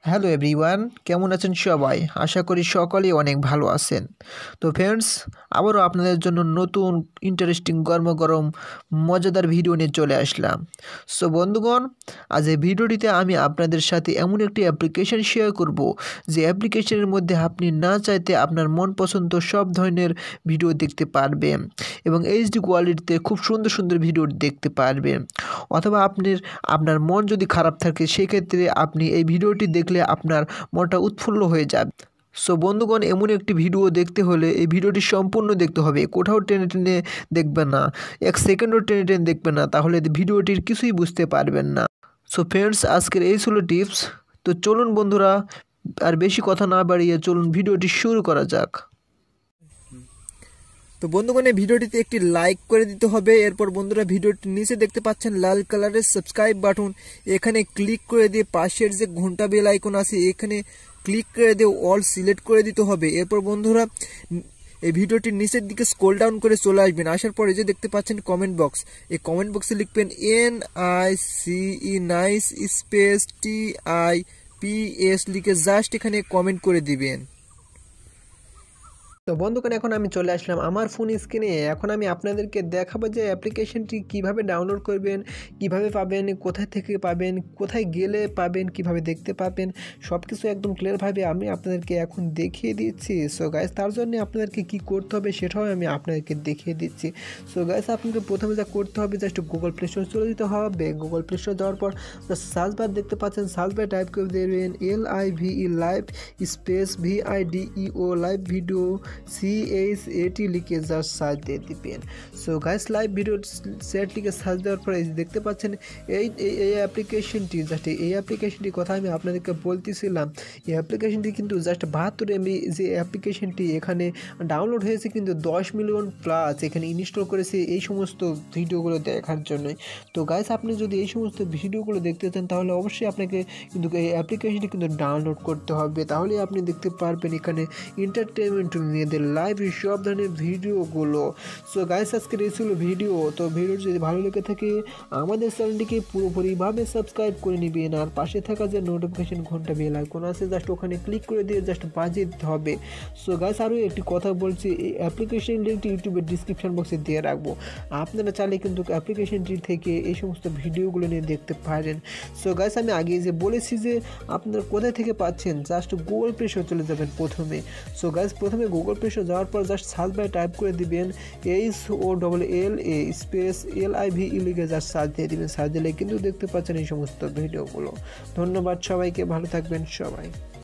Hello everyone, কেমন আছেন সবাই? আশা করি সকলেই অনেক ভালো আছেন। তো ফ্রেন্ডস, আবারও আপনাদের জন্য নতুন ইন্টারেস্টিং গরম মজাদার ভিডিও নিয়ে চলে আসলাম। সো বন্ধুগণ, আজ এই ভিডিওটিতে আমি আপনাদের সাথে এমন একটি অ্যাপ্লিকেশন শেয়ার করব, যে অ্যাপ্লিকেশনের মধ্যে আপনি না চাইতে আপনার মন পছন্দ সব ধরনের ভিডিও দেখতে পারবেন এবং এইচডি কোয়ালিটিতে খুব সুন্দর সুন্দর ভিডিও দেখতে পারবেন। অথবা আপনার মন যদি খারাপ থাকে, সেক্ষেত্রে আপনি এই ভিডিওটি দেখলে আপনার মনটা উৎফুল্ল হয়ে যাবে। সো বন্ধুগণ, এমন একটি ভিডিও দেখতে হলে এই ভিডিওটি সম্পূর্ণ দেখতে হবে, কোথাও টেনে টেনে দেখবেন না, এক সেকেন্ডও টেনে টেনে দেখবেন না, তাহলে ভিডিওটির কিছুই বুঝতে পারবেন না। সো ফ্রেন্ডস, আজকের এই ছিল টিপস। তো চলুন বন্ধুরা, আর বেশি কথা না বাড়িয়ে চলুন ভিডিওটি শুরু করা যাক। তো বন্ধুগণ, এই ভিডিওটিতে একটি লাইক করে দিতে হবে। এরপর বন্ধুরা, ভিডিওটির নিচে দেখতে পাচ্ছেন লাল কালারের সাবস্ক্রাইব বাটন, এখানে ক্লিক করে দিয়ে পাশের যে ঘন্টা বেল আইকন আছে এখানে ক্লিক করে দিয়ে অল সিলেক্ট করে দিতে হবে। এরপর বন্ধুরা, এই ভিডিওটির নিচের দিকে স্ক্রল ডাউন করে চলে আসবেন। আসার পরে যে দেখতে পাচ্ছেন কমেন্ট বক্স, এই কমেন্ট বক্সে লিখবেন NICE নাইস স্পেস TIPS লিখে জাস্ট এখানে কমেন্ট করে দিবেন। তো বন্ধুগণ, এখন আমি চলে আসলাম আমার ফোন স্ক্রিনে। এখন আমি আপনাদেরকে দেখাবো যে অ্যাপ্লিকেশনটি কিভাবে ডাউনলোড করবেন, কিভাবে পাবেন, কোথায় থেকে পাবেন, কোথায় গেলে পাবেন, কিভাবে দেখতে পাবেন, সব কিছু একদম ক্লিয়ারভাবে আমি আপনাদেরকে এখন দেখিয়ে দিচ্ছি। সো গাইস, তার জন্য আপনাদেরকে কি করতে হবে সেটাও আমি আপনাদেরকে দেখিয়ে দিচ্ছি। সো গাইস, আপনাকে প্রথমে যা করতে হবে, জাস্ট গুগল প্লে স্টোর চলে যেতে হবে। গুগল প্লে স্টোর যাওয়ার পর সার্চ বার দেখতে পাচ্ছেন, সার্চ বার টাইপ করে দেবেন LIVE live space VIDEO live video CHAT লিখে জাস্ট সার্চ দিয়ে দিবেন। So guys, live video set লিখে সার্চ দেওয়ার পরে দেখতে পাচ্ছেন এই অ্যাপ্লিকেশনটি, জাস্ট এই অ্যাপ্লিকেশনটির কথা আমি আপনাদেরকে বলতেছিলাম। এই অ্যাপ্লিকেশনটি কিন্তু জাস্ট 72 MB যে অ্যাপ্লিকেশনটি এখানে ডাউনলোড হয়েছে কিন্তু 10 মিলিয়ন প্লাস এখানে ইনস্টল করেছে এই সমস্ত ভিডিওগুলো দেখার জন্যই। তো গাইস, আপনি যদি এই সমস্ত ভিডিওগুলো দেখতে চান তাহলে অবশ্যই আপনাকে কিন্তু এই অ্যাপ্লিকেশনটি কিন্তু ডাউনলোড করতে হবে, তাহলে আপনি দেখতে পারবেন এখানে এন্টারটেনমেন্ট নিয়ে লাইভ সব ধরনের ভিডিওগুলো। সো গাইস, আজকের এই ছিল ভিডিও। তো ভিডিওটি যদি ভালো লেগে থাকে আমাদের চ্যানেলটিকে পুরোপুরিভাবে সাবস্ক্রাইব করে নেবেন, আর পাশে থাকা যে নোটিফিকেশন ঘন্টা বেল আইকন আছে জাস্ট ওখানে ক্লিক করে দিয়ে জাস্ট বাজিয়ে দিতে হবে। সো গাইস, আরও একটি কথা বলছি, এই অ্যাপ্লিকেশন লিঙ্কটি ইউটিউবের ডিসক্রিপশন বক্সে দিয়ে রাখবো, আপনারা চাইলে কিন্তু অ্যাপ্লিকেশনটি থেকে এই সমস্ত ভিডিওগুলো নিয়ে দেখতে পারেন। সো গাইস, আমি আগে যে বলেছি যে আপনারা কোথায় থেকে পাচ্ছেন, জাস্ট গুগল প্লে স্টোরে চলে যাবেন প্রথমে। সো গাইস, প্রথমে গুগল প্লে স্টোরে যাওয়ার পর জাস্ট সার্চ বারে টাইপ করে দিবেন HOLLA স্পেস LIVE লিখে জাস্ট সার্চ দিয়ে দিবেন। সার্চ দিলে কিন্তু দেখতে পাচ্ছেন এই সমস্ত ভিডিওগুলো। ধন্যবাদ সবাইকে, ভালো থাকবেন সবাই।